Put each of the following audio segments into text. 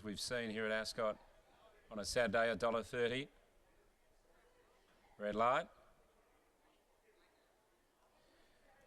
we've seen here at Ascot on a Saturday, $1.30. Red light.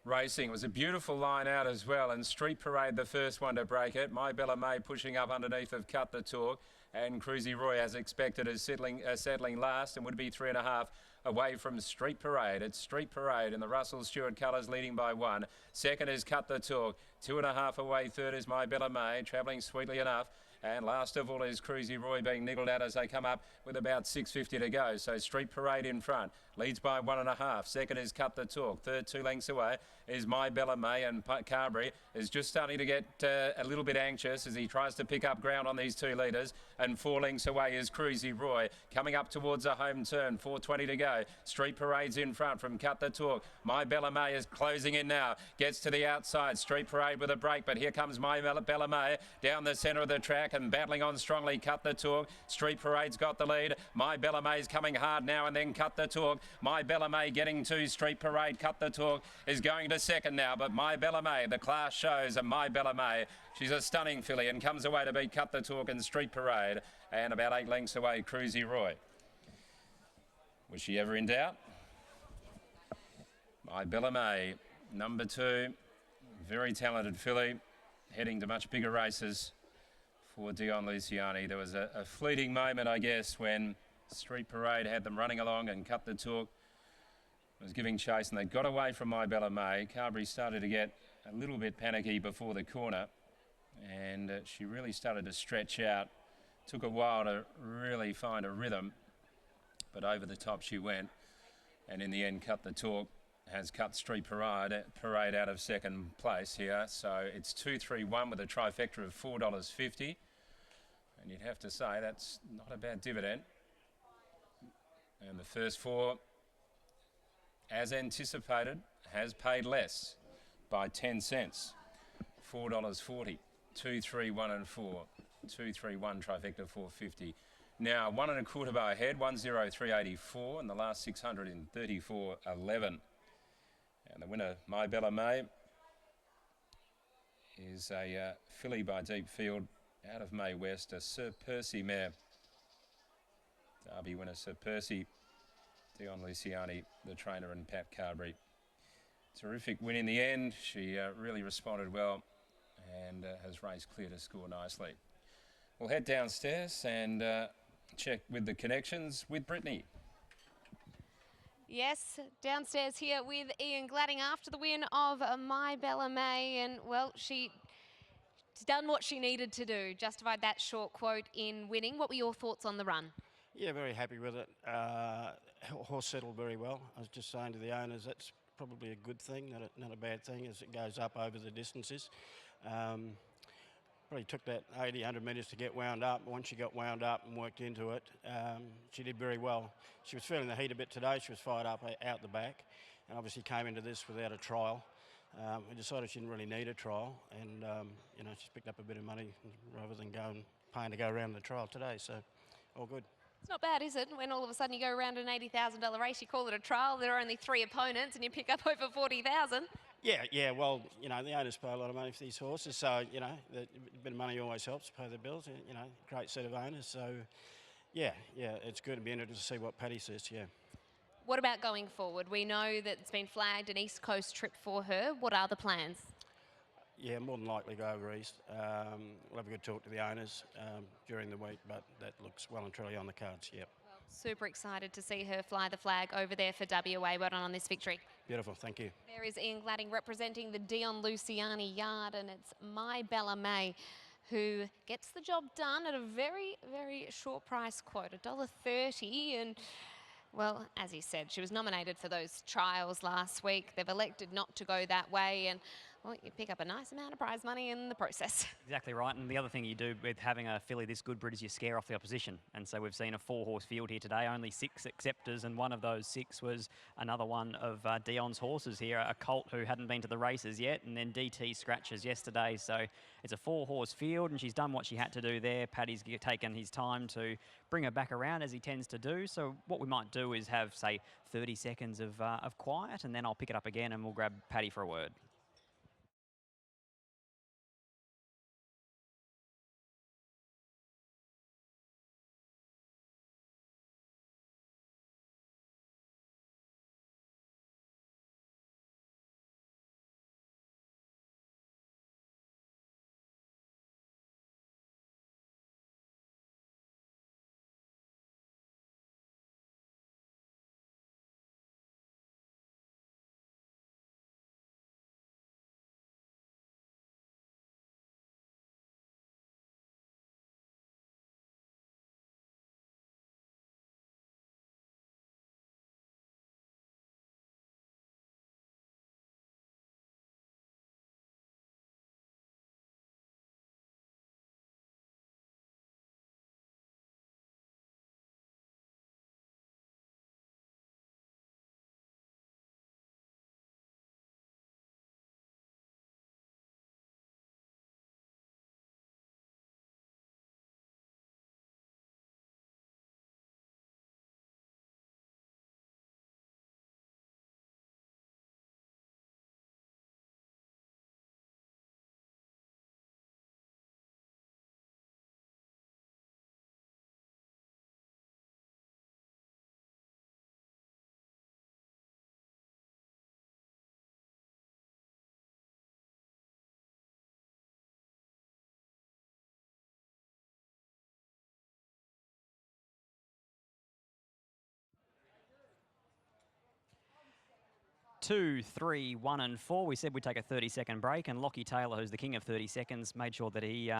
Racing was a beautiful line out as well, and Street Parade the first one to break it. My Bella May pushing up underneath of Cut the Talk, and Cruzy Roy, as expected, is settling last and would be 3.5 away from Street Parade. It's Street Parade in the Russell Stewart colours, leading by 1. Second is Cut the Talk. 2.5 away. Third is My Bella May, travelling sweetly enough. And last of all is Cruzy Roy being niggled out as they come up with about 6.50 to go. So Street Parade in front, leads by 1.5. Second is Cut the Talk. Third, 2 lengths away, is My Bella May, and Carberry is just starting to get a little bit anxious as he tries to pick up ground on these 2 leaders. And 4 lengths away is Cruzy Roy, coming up towards a home turn. 4.20 to go. Street Parade's in front from Cut the Talk. My Bella May is closing in now. Gets to the outside. Street Parade with a break, but here comes My Bella May down the centre of the track and battling on strongly. Cut the Talk. Street Parade's got the lead. My Bella May's coming hard now, and then Cut the Talk. My Bella May getting to Street Parade. Cut the Talk is going to second now, but My Bella May, the class shows, and My Bella May, she's a stunning filly and comes away to beat Cut the Talk and Street Parade, and about 8 lengths away, Cruzy Roy. Was she ever in doubt? My Bella May, number 2, very talented filly, heading to much bigger races for Dion Luciani. There was a fleeting moment, I guess, when Street Parade had them running along and Cut the Talk was giving chase, and they got away from My Bella May. Carberry started to get a little bit panicky before the corner, and she really started to stretch out. Took a while to really find a rhythm, but over the top she went, and in the end Cut the Talk has cut Street Parade out of second place here. So it's 2-3-1 with a trifecta of $4.50, and you'd have to say that's not a bad dividend. And the first 4, as anticipated, has paid less by 10 cents. $4.40, 2, 3, 1 and 4. 2, 3, 1 trifecta 450. Now 1 1/4 bar ahead, 103.84, and the last 600 in 34.11. And the winner, My Bella May, is a filly by Deep Field out of May West, a Sir Percy mare. Derby winner Sir Percy, Dion Luciani, the trainer, and Pat Carberry. Terrific win in the end. She really responded well and has raced clear to score nicely. We'll head downstairs and check with the connections with Brittany. Yes, downstairs here with Ian Gladding after the win of My Bella May, and well, she's done what she needed to do, justified that short quote in winning. What were your thoughts on the run? Yeah, very happy with it. Horse settled very well. I was just saying to the owners that's probably a good thing, not a bad thing, as it goes up over the distances. Probably took that 80, 100 metres to get wound up. Once she got wound up and worked into it, she did very well. She was feeling the heat a bit today. She was fired up out the back, and obviously came into this without a trial. We decided she didn't really need a trial, and you know, she's picked up a bit of money rather than paying to go around the trial today, so all good. It's not bad, is it? When all of a sudden you go around an $80,000 race, you call it a trial, there are only 3 opponents and you pick up over $40,000. Yeah, well, you know, the owners pay a lot of money for these horses, so, you know, a bit of money always helps to pay the bills, you know, great set of owners, so, yeah, it's good to be interested to see what Paddy says, yeah. What about going forward? We know that it's been flagged an East Coast trip for her. What are the plans? Yeah, more than likely go over East. We'll have a good talk to the owners during the week, but that looks well and truly on the cards, yep. Well, super excited to see her fly the flag over there for WA. Well done on this victory. Beautiful, thank you. There is Ian Gladding representing the Dion Luciani yard, and it's My Bella May who gets the job done at a very, very short price quote, $1.30. And well, as he said, she was nominated for those trials last week. They've elected not to go that way, and well, you pick up a nice amount of prize money in the process. Exactly right, and the other thing you do with having a filly this good, Brit, is you scare off the opposition. And so we've seen a 4-horse field here today, only 6 acceptors, and one of those 6 was another one of Dion's horses here, a colt who hadn't been to the races yet, and then DT scratches yesterday. So it's a 4-horse field, and she's done what she had to do there. Paddy's taken his time to bring her back around, as he tends to do. So what we might do is have, say, 30 seconds of quiet, and then I'll pick it up again and we'll grab Paddy for a word. 2, 3, 1 and 4. We said we'd take a 30-second break, and Lockie Taylor, who's the king of 30 seconds, made sure that he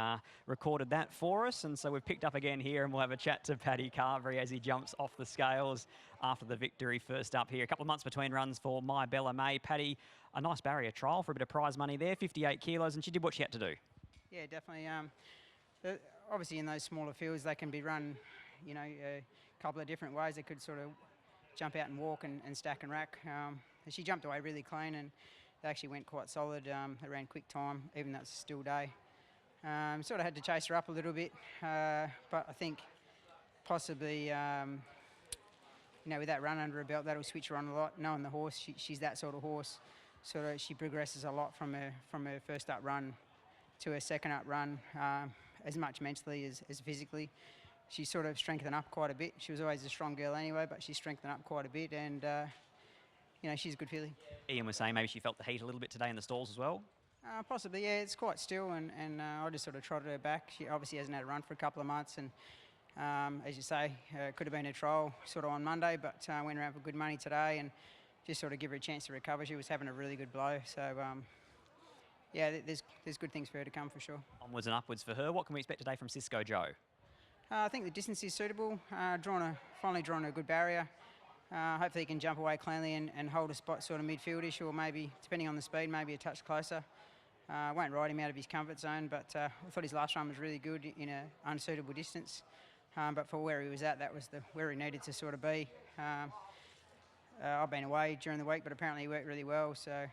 recorded that for us. And so we've picked up again here, and we'll have a chat to Paddy Carberry as he jumps off the scales after the victory first up here. A couple of months between runs for My Bella May. Paddy, a nice barrier trial for a bit of prize money there, 58 kilos, and she did what she had to do. Yeah, definitely. Obviously, in those smaller fields, they can be run, you know, a couple of different ways. They could sort of jump out and walk and stack and rack. She jumped away really clean, and they actually went quite solid. They ran quick time, even though it's a still day. Sort of had to chase her up a little bit, but I think possibly, you know, with that run under her belt, that'll switch her on a lot. Knowing the horse, she's that sort of horse. So she progresses a lot from her first up run to her second up run, as much mentally as physically. She sort of strengthened up quite a bit. She was always a strong girl anyway, but she strengthened up quite a bit, and you know, she's a good filly. Ian was saying maybe she felt the heat a little bit today in the stalls as well. Possibly, yeah. It's quite still, and I just sort of trotted her back. She obviously hasn't had a run for a couple of months, and as you say, could have been a trial sort of on Monday, but went around for good money today, and just sort of give her a chance to recover. She was having a really good blow, so yeah, there's good things for her to come for sure. Onwards and upwards for her. What can we expect today from Cisco Joe? I think the distance is suitable. Finally drawn a good barrier. Hopefully he can jump away cleanly and hold a spot sort of midfieldish, or maybe, depending on the speed, maybe a touch closer. Won't ride him out of his comfort zone, but I thought his last run was really good in an unsuitable distance. But for where he was at, that was where he needed to sort of be. I've been away during the week, but apparently he worked really well, so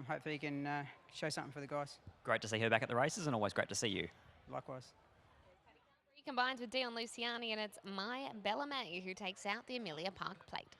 hopefully he can show something for the guys. Great to see her back at the races, and always great to see you. Likewise. He combines with Dion Luciani, and it's My Bella May who takes out the Amelia Park Plate.